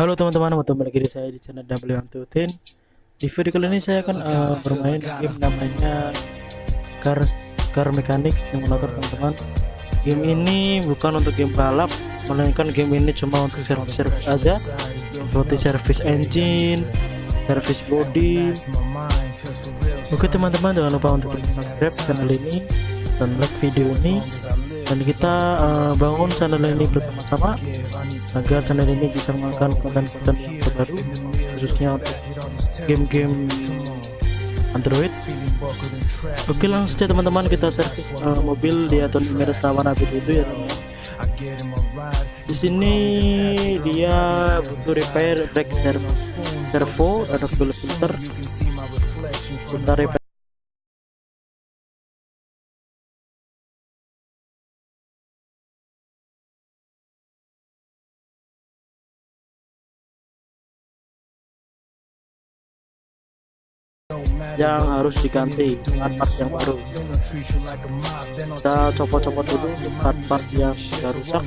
Halo teman-teman, bertemu lagi di saya di channel UNTUK. Di video kali ini saya akan bermain game namanya Car Mechanic Simulator, teman-teman. Game ini bukan untuk game balap, melainkan game ini cuma untuk service aja, seperti service engine, service body. Oke teman-teman, jangan lupa untuk subscribe channel ini dan like video ini, dan kita bangun channel ini bersama-sama agar channel ini bisa mengangkat konten-konten yang terbaru, khususnya untuk game-game Android. Oke, langsung saja teman-teman, kita servis mobil di Andorid merah warna biru itu ya teman-teman. Di sini dia butuh repair brake servo, ada fuel filter, kita repair. Yang harus diganti dengan part yang baru. Kita copot-copot dulu part-part yang sudah rusak.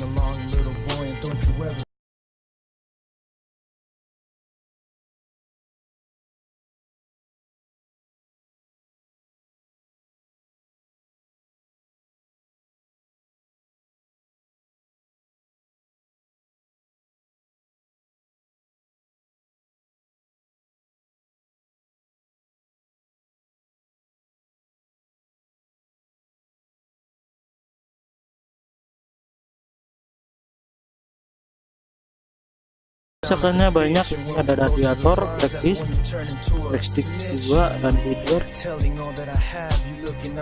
Kerusakannya banyak, ada radiator, brake disc juga, dan heater.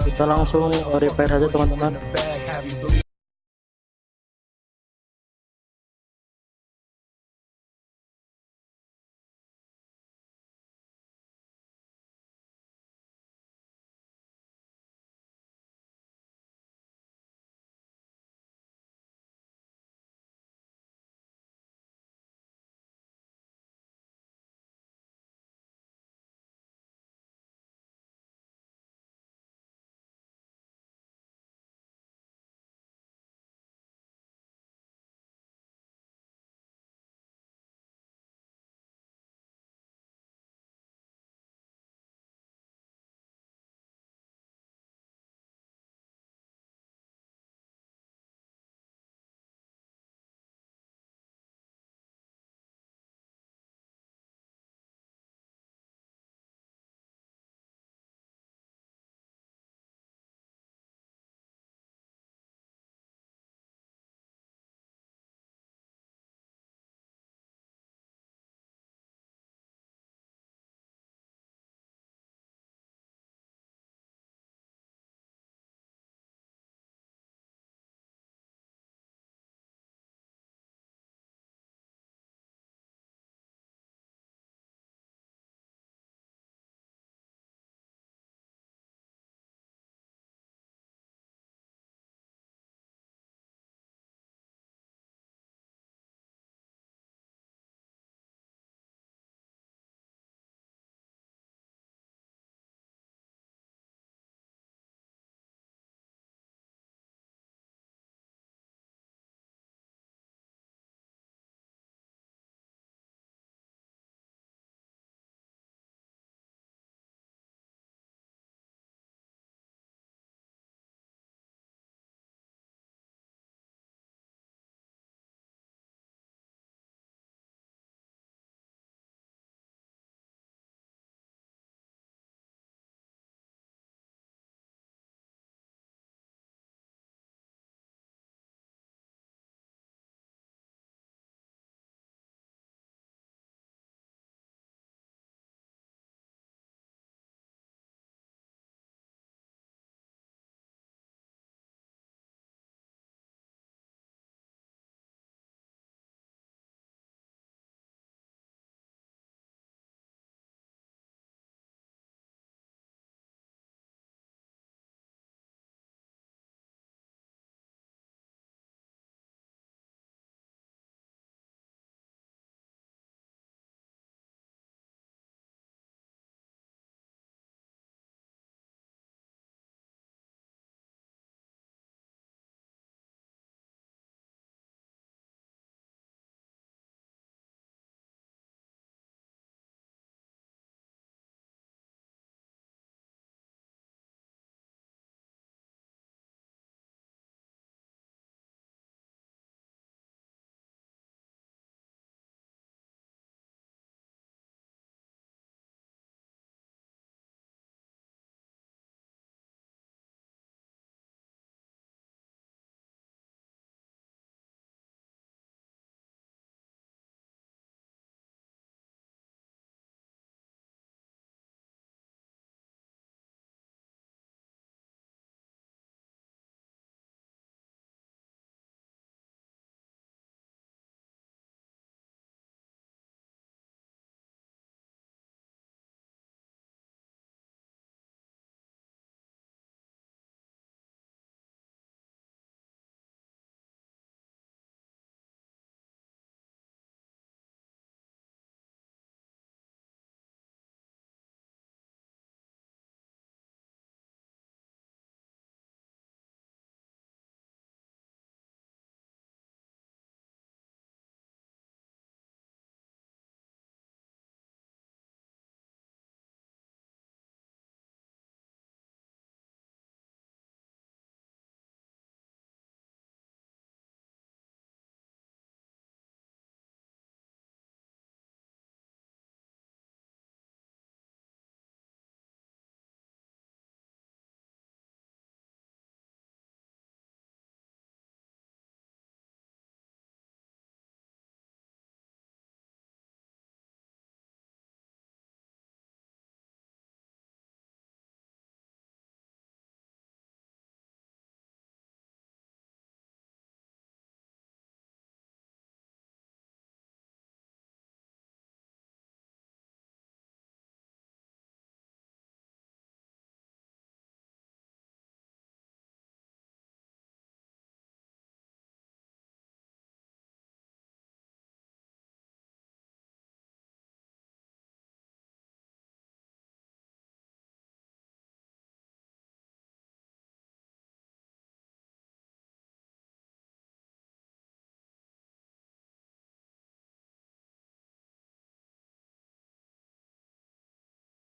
Kita langsung repair saja teman-teman.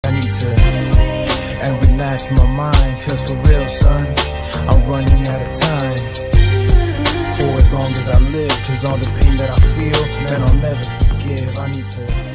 I need to and relax my mind, cause for real, son, I'm running out of time. For as long as I live, cause all the pain that I feel, man, I'll never forgive. I need to